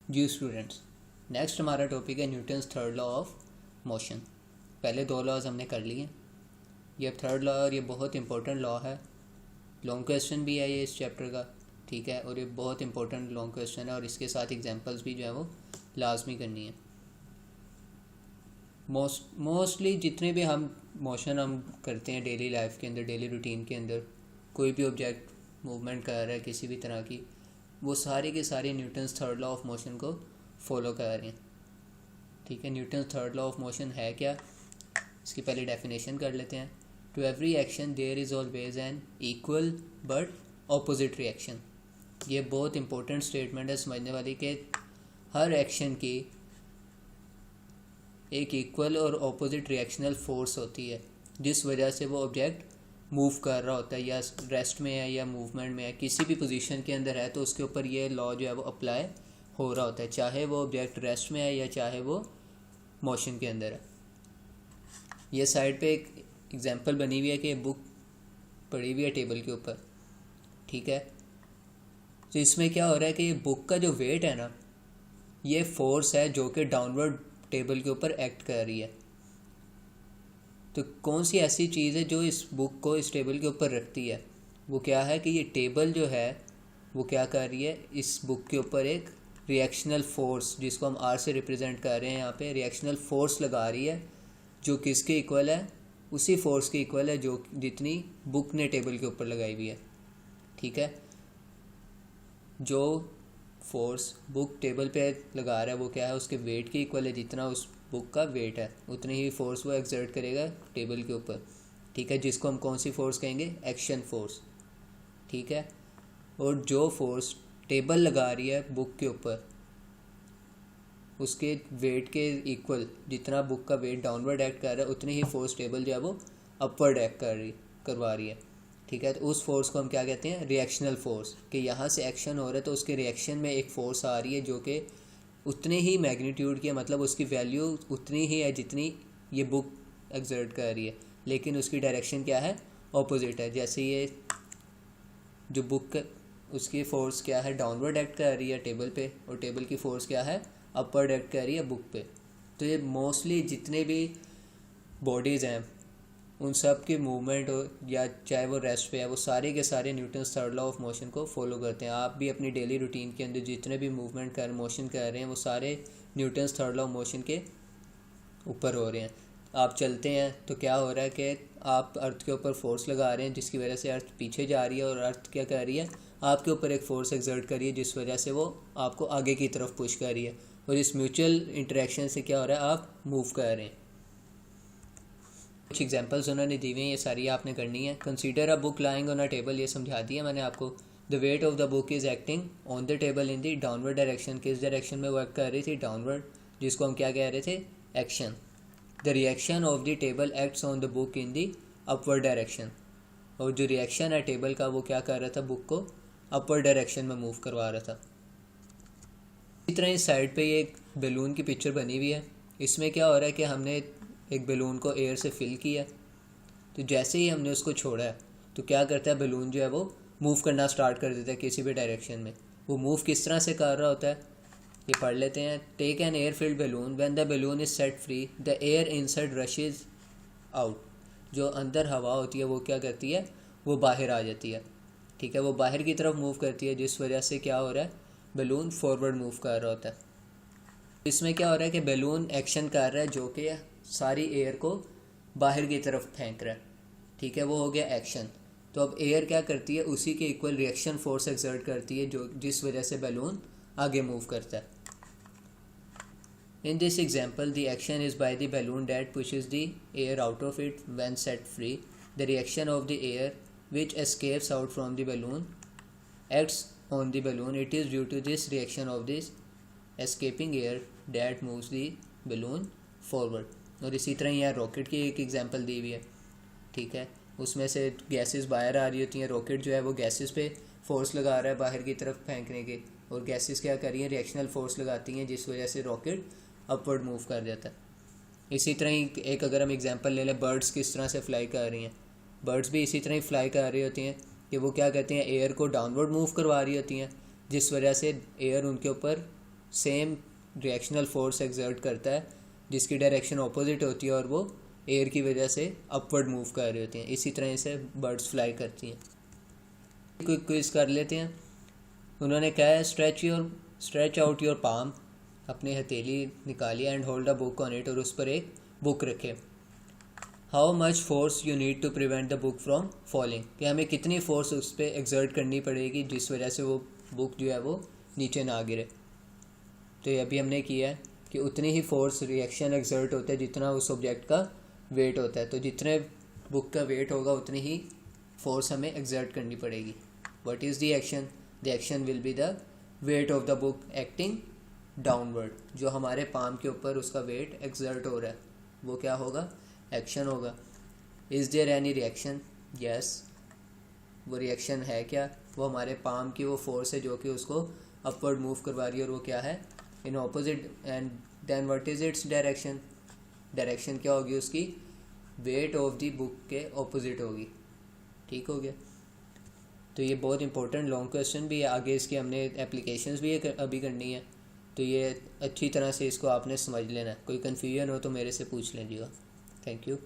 जी students, next हमारा topic है Newton's third law of motion. पहले दो लॉज हमने कर लिए। ये थर्ड लॉ और ये बहुत इंपॉर्टेंट लॉ है। लॉन्ग क्वेश्चन भी है ये इस चैप्टर का, ठीक है, और ये बहुत इंपॉर्टेंट लॉन्ग क्वेश्चन है और इसके साथ एग्जांपल्स भी जो है वो लाजमी करनी है। मोस्टली जितने भी हम मोशन हम करते हैं डेली लाइफ के अंदर, डेली रूटीन के अंदर, कोई भी ऑब्जेक्ट मूवमेंट कर रहा है किसी भी तरह की, वो सारे के सारे Newton's third law of motion को फॉलो कर रहे हैं। ठीक है, Newton's third law of motion है क्या, इसकी पहले डेफिनेशन कर लेते हैं। To every action there is always an equal but opposite reaction. ये बहुत इंपॉर्टेंट स्टेटमेंट है समझने वाली कि हर एक्शन की एक इक्वल और ऑपोजिट रिएक्शनल फोर्स होती है जिस वजह से वो ऑब्जेक्ट मूव कर रहा होता है, या रेस्ट में है या मूवमेंट में है, किसी भी पोजीशन के अंदर है तो उसके ऊपर ये लॉ जो है वो अप्लाई हो रहा होता है, चाहे वो ऑब्जेक्ट रेस्ट में है या चाहे वो मोशन के अंदर है। ये साइड पे एक एग्जांपल बनी हुई है कि बुक पड़ी हुई है टेबल के ऊपर, ठीक है। तो इसमें क्या हो रहा है कि बुक का जो वेट है ना, ये फोर्स है जो कि डाउनवर्ड टेबल के ऊपर एक्ट कर रही है। तो कौन सी ऐसी चीज़ है जो इस बुक को इस टेबल के ऊपर रखती है? वो क्या है कि ये टेबल जो है वो क्या कर रही है, इस बुक के ऊपर एक रिएक्शनल फोर्स, जिसको हम आर से रिप्रेजेंट कर रहे हैं यहाँ पे, रिएक्शनल फोर्स लगा रही है जो किसके इक्वल है, उसी फोर्स के इक्वल है जो जितनी बुक ने टेबल के ऊपर लगाई हुई है। ठीक है, जो फोर्स बुक टेबल पे लगा रहा है वो क्या है, उसके वेट के इक्वल है, जितना उस बुक का वेट है उतनी ही फोर्स वो एक्सर्ट करेगा टेबल के ऊपर। ठीक है, जिसको हम कौन सी फोर्स कहेंगे, एक्शन फोर्स। ठीक है, और जो फोर्स टेबल लगा रही है बुक के ऊपर, उसके वेट के इक्वल जितना बुक का वेट डाउनवर्ड एक्ट कर रहा है उतनी ही फोर्स टेबल जो है वो अपवर्ड एक्ट करवा रही है। ठीक है, तो उस फोर्स को हम क्या कहते हैं, रिएक्शनल फोर्स। कि यहाँ से एक्शन हो रहा है तो उसके रिएक्शन में एक फोर्स आ रही है जो कि उतने ही मैग्नीट्यूड की है, मतलब उसकी वैल्यू उतनी ही है जितनी ये बुक एक्सर्ट कर रही है, लेकिन उसकी डायरेक्शन क्या है, ऑपोजिट है। जैसे ये जो बुक उसकी फोर्स क्या है, डाउनवर्ड एक्ट कर रही है टेबल पे, और टेबल की फोर्स क्या है, अपवर्ड एक्ट कर रही है बुक पे। तो ये मोस्टली जितने भी बॉडीज़ हैं उन सब की मूवमेंट हो या चाहे वो रेस्ट पे है, वो सारे के सारे Newton's third law of motion को फॉलो करते हैं। आप भी अपनी डेली रूटीन के अंदर जितने भी मूवमेंट कर मोशन कर रहे हैं वो सारे Newton's third law of motion के ऊपर हो रहे हैं। आप चलते हैं तो क्या हो रहा है कि आप अर्थ के ऊपर फोर्स लगा रहे हैं जिसकी वजह से अर्थ पीछे जा रही है, और अर्थ क्या कर रही है, आपके ऊपर एक फोर्स एक्सर्ट कर रही है जिस वजह से वो आपको आगे की तरफ पुश कर रही है, और इस म्यूचुअल इंटरेक्शन से क्या हो रहा है, आप मूव कर रहे हैं। कुछ एग्जांपल्स उन्होंने दी हुई हैं, ये सारी आपने करनी है। Consider a book lying on a table, ये समझा दिया मैंने आपको। The wait of the book is acting on the table in the downward direction. किस डायरेक्शन में वर्क कर रही थी, डाउनवर्ड, जिसको हम क्या कह रहे थे, action. The reaction of the table acts on the book in the upward direction, और जो रिएक्शन है टेबल का वो क्या कर रहा था, बुक को अपवर्ड डायरेक्शन में मूव करवा रहा था। इसी तरह इस साइड पे ये एक बैलून की पिक्चर बनी हुई है। इसमें क्या हो रहा है कि हमने एक बैलून को एयर से फिल किया, तो जैसे ही हमने उसको छोड़ा है तो क्या करता है, बैलून जो है वो मूव करना स्टार्ट कर देता है किसी भी डायरेक्शन में। वो मूव किस तरह से कर रहा होता है, ये पढ़ लेते हैं। Take an air filled balloon, when the balloon is set free the air inside rushes out. जो अंदर हवा होती है वो क्या करती है, वो बाहर आ जाती है। ठीक है, वो बाहर की तरफ मूव करती है जिस वजह से क्या हो रहा है, बैलून फॉरवर्ड मूव कर रहा होता है। इसमें क्या हो रहा है कि बैलून एक्शन कर रहा है जो कि सारी एयर को बाहर की तरफ फेंक रहा है। ठीक है, वो हो गया एक्शन। तो अब एयर क्या करती है, उसी के इक्वल रिएक्शन फोर्स एक्सर्ट करती है जो जिस वजह से बैलून आगे मूव करता है। In this example the action is by the balloon that pushes the air out of it when set free. The reaction of the air which escapes out from the balloon acts on the balloon. It is due to this reaction of this escaping air that moves the balloon forward. और इसी तरह यहाँ rocket की एक example दी हुई है। ठीक है, उसमें से गैसेस बाहर आ रही होती हैं, रॉकेट जो है वो गैसेस पे फोर्स लगा रहा है बाहर की तरफ फेंकने के, और गैसेस क्या कर रही हैं, रिएक्शनल फोर्स लगाती हैं जिस वजह से रॉकेट अपवर्ड मूव कर जाता है। इसी तरह ही एक अगर हम एग्जांपल ले लें, बर्ड्स किस तरह से फ्लाई कर रही हैं, बर्ड्स भी इसी तरह ही फ्लाई कर रही होती हैं कि वो क्या करती हैं, एयर को डाउनवर्ड मूव करवा रही होती हैं जिस वजह से एयर उनके ऊपर सेम रिएक्शनल फोर्स एक्सर्ट करता है जिसकी डायरेक्शन ऑपोजिट होती है और वो एयर की वजह से अपवर्ड मूव कर रही होती हैं। इसी तरह से बर्ड्स फ्लाई करती हैं। क्विक क्विज कर लेते हैं। उन्होंने कहा है स्ट्रेच आउट योर पाम, अपनी हथेली निकालिए, and hold a book on it, और उस पर एक बुक रखें। How much force you need to prevent the book from falling, कि हमें कितनी फोर्स उस पर एक्सर्ट करनी पड़ेगी जिस वजह से वो बुक जो है वो नीचे ना गिरे। तो ये अभी हमने किया है कि उतनी ही फोर्स रिएक्शन एक्सर्ट होता है जितना उस ऑब्जेक्ट का वेट होता है। तो जितने बुक का वेट होगा उतनी ही फोर्स हमें एक्सर्ट करनी पड़ेगी। What is the action? The action will be the wait of the book acting downward. जो हमारे पाम के ऊपर उसका वेट एक्सर्ट हो रहा है वो क्या होगा? एक्शन होगा। Is there any reaction? Yes, वो रिएक्शन है क्या? वो हमारे पाम की वो फोर्स है जो कि उसको अपवर्ड मूव करवा रही है, और वो क्या है? In opposite. And then what is its direction? Direction क्या होगी उसकी? वेट ऑफ द बुक के ऑपोजिट होगी। ठीक हो गया। तो ये बहुत इंपॉर्टेंट लॉन्ग क्वेश्चन भी है, आगे इसकी हमने एप्लीकेशंस भी अभी करनी है। तो ये अच्छी तरह से इसको आपने समझ लेना है। कोई कन्फ्यूजन हो तो मेरे से पूछ लीजिएगा। Thank you.